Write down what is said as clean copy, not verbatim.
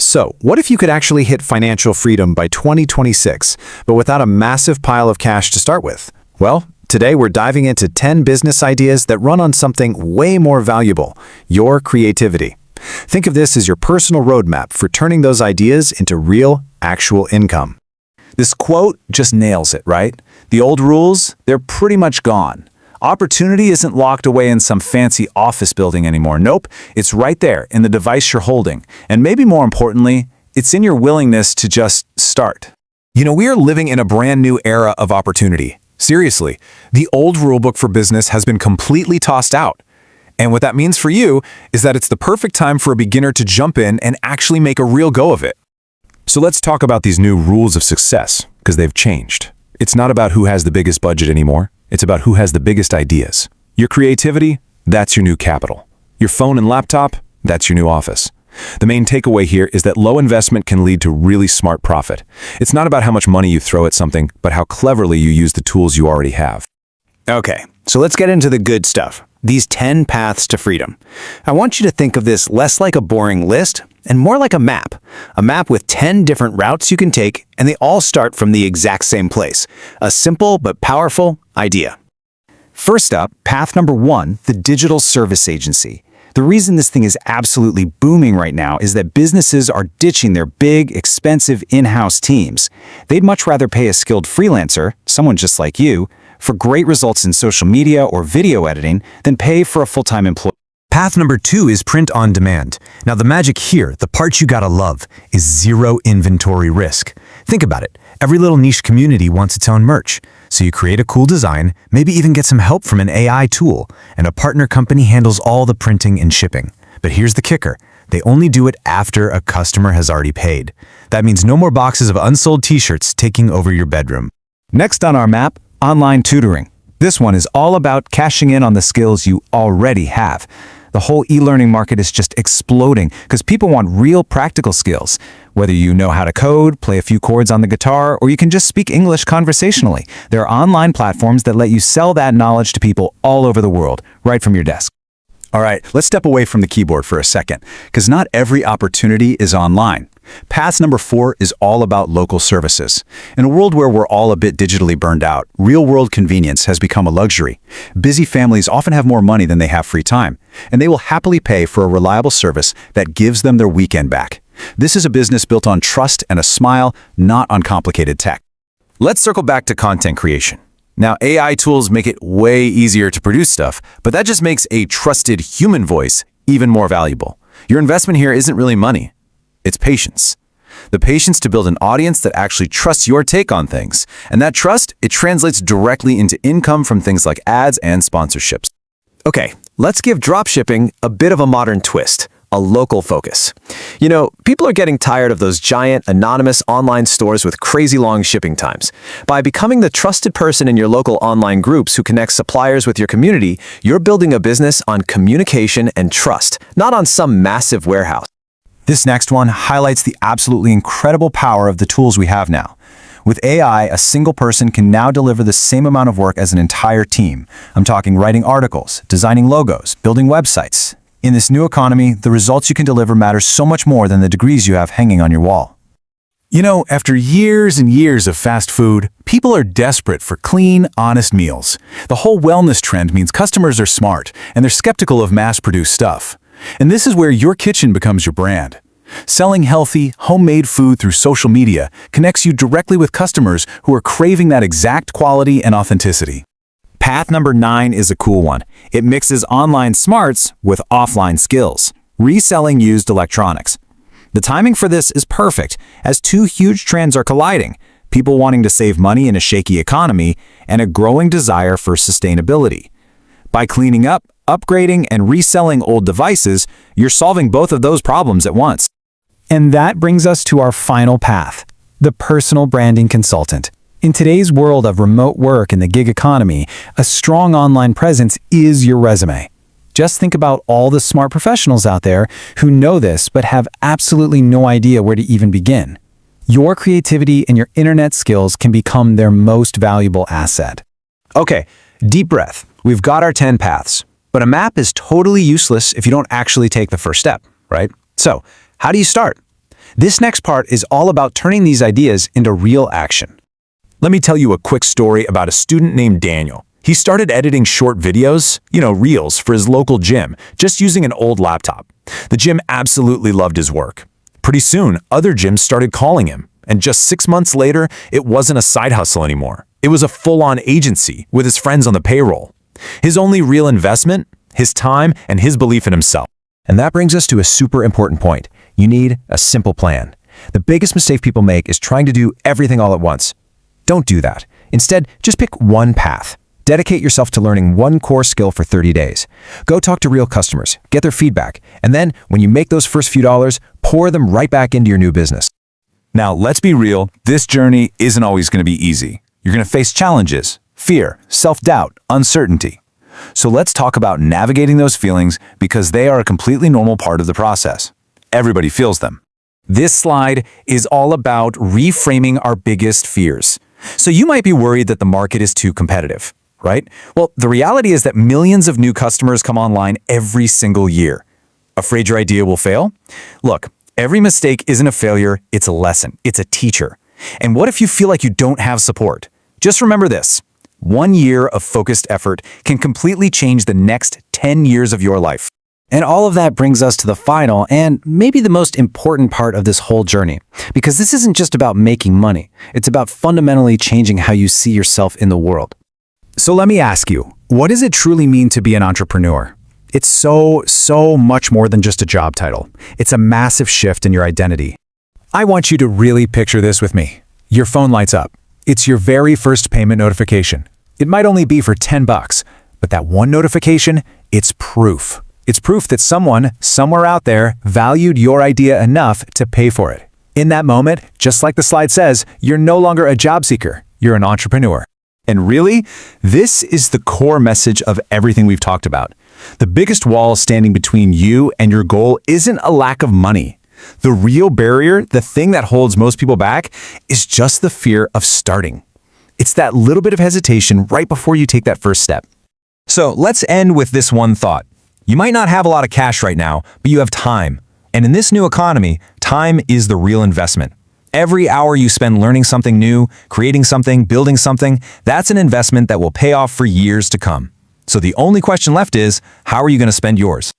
So, what if you could actually hit financial freedom by 2026, but without a massive pile of cash to start with? Well, today we're diving into 10 business ideas that run on something way more valuable, your creativity. Think of this as your personal roadmap for turning those ideas into real, actual income. This quote just nails it, right? The old rules, they're pretty much gone. Opportunity isn't locked away in some fancy office building anymore. Nope, it's right there in the device you're holding. And maybe more importantly, it's in your willingness to just start. We are living in a brand new era of opportunity. Seriously, the old rulebook for business has been completely tossed out. And what that means for you is that it's the perfect time for a beginner to jump in and actually make a real go of it. So let's talk about these new rules of success, because they've changed. It's not about who has the biggest budget anymore. It's about who has the biggest ideas. Your creativity, that's your new capital. Your phone and laptop, that's your new office. The main takeaway here is that low investment can lead to really smart profit. It's not about how much money you throw at something, but how cleverly you use the tools you already have. Okay, so let's get into the good stuff. These 10 paths to freedom. I want you to think of this less like a boring list and more like a map. A map with 10 different routes you can take, and they all start from the exact same place. A simple but powerful idea. First up, path number 1, the digital service agency. The reason this thing is absolutely booming right now is that businesses are ditching their big, expensive in-house teams. They'd much rather pay a skilled freelancer, someone just like you, for great results in social media or video editing than pay for a full-time employee. Path number 2 is print on demand. Now the magic here, the part you gotta love, is zero inventory risk. Think about it. Every little niche community wants its own merch. So you create a cool design, maybe even get some help from an AI tool, and a partner company handles all the printing and shipping. But here's the kicker. They only do it after a customer has already paid. That means no more boxes of unsold t-shirts taking over your bedroom. Next on our map, online tutoring. This one is all about cashing in on the skills you already have. The whole e-learning market is just exploding because people want real practical skills. Whether you know how to code, play a few chords on the guitar, or you can just speak English conversationally, there are online platforms that let you sell that knowledge to people all over the world, right from your desk. All right, let's step away from the keyboard for a second, because not every opportunity is online. Path number 4 is all about local services. In a world where we're all a bit digitally burned out, real-world convenience has become a luxury. Busy families often have more money than they have free time, and they will happily pay for a reliable service that gives them their weekend back. This is a business built on trust and a smile, not on complicated tech. Let's circle back to content creation. Now, AI tools make it way easier to produce stuff, but that just makes a trusted human voice even more valuable. Your investment here isn't really money. It's patience. The patience to build an audience that actually trusts your take on things. And that trust, it translates directly into income from things like ads and sponsorships. Okay, let's give dropshipping a bit of a modern twist, a local focus. People are getting tired of those giant, anonymous online stores with crazy long shipping times. By becoming the trusted person in your local online groups who connects suppliers with your community, you're building a business on communication and trust, not on some massive warehouse. This next one highlights the absolutely incredible power of the tools we have now. With AI, a single person can now deliver the same amount of work as an entire team. I'm talking writing articles, designing logos, building websites. In this new economy, the results you can deliver matter so much more than the degrees you have hanging on your wall. After years and years of fast food, people are desperate for clean, honest meals. The whole wellness trend means customers are smart, and they're skeptical of mass-produced stuff. And this is where your kitchen becomes your brand. Selling healthy, homemade food through social media connects you directly with customers who are craving that exact quality and authenticity. Path number 9 is a cool one. It mixes online smarts with offline skills, reselling used electronics. The timing for this is perfect, as two huge trends are colliding: people wanting to save money in a shaky economy and a growing desire for sustainability. By cleaning up, upgrading, and reselling old devices, you're solving both of those problems at once. And that brings us to our final path, the personal branding consultant. In today's world of remote work and the gig economy, a strong online presence is your resume. Just think about all the smart professionals out there who know this but have absolutely no idea where to even begin. Your creativity and your internet skills can become their most valuable asset. Okay, deep breath. We've got our 10 paths, but a map is totally useless if you don't actually take the first step, right? So, how do you start? This next part is all about turning these ideas into real action. Let me tell you a quick story about a student named Daniel. He started editing short videos, reels, for his local gym, just using an old laptop. The gym absolutely loved his work. Pretty soon, other gyms started calling him, and just 6 months later, it wasn't a side hustle anymore. It was a full-on agency with his friends on the payroll. His only real investment? His time and his belief in himself. And that brings us to a super important point. You need a simple plan. The biggest mistake people make is trying to do everything all at once. Don't do that. Instead, just pick one path. Dedicate yourself to learning one core skill for 30 days. Go talk to real customers, get their feedback, and then when you make those first few dollars, pour them right back into your new business. Now, let's be real, this journey isn't always going to be easy. You're going to face challenges, fear, self-doubt, uncertainty. So let's talk about navigating those feelings because they are a completely normal part of the process. Everybody feels them. This slide is all about reframing our biggest fears. So you might be worried that the market is too competitive, right? Well, the reality is that millions of new customers come online every single year. Afraid your idea will fail? Look, every mistake isn't a failure, it's a lesson, it's a teacher. And what if you feel like you don't have support? Just remember this. 1 year of focused effort can completely change the next 10 years of your life. And all of that brings us to the final and maybe the most important part of this whole journey. Because this isn't just about making money. It's about fundamentally changing how you see yourself in the world. So let me ask you, what does it truly mean to be an entrepreneur? It's so much more than just a job title. It's a massive shift in your identity. I want you to really picture this with me. Your phone lights up. It's your very first payment notification. It might only be for $10, but that one notification, it's proof. It's proof that someone, somewhere out there, valued your idea enough to pay for it. In that moment, just like the slide says, you're no longer a job seeker, you're an entrepreneur. And really, this is the core message of everything we've talked about. The biggest wall standing between you and your goal isn't a lack of money. The real barrier, the thing that holds most people back, is just the fear of starting. It's that little bit of hesitation right before you take that first step. So let's end with this one thought. You might not have a lot of cash right now, but you have time. And in this new economy, time is the real investment. Every hour you spend learning something new, creating something, building something, that's an investment that will pay off for years to come. So the only question left is, how are you going to spend yours?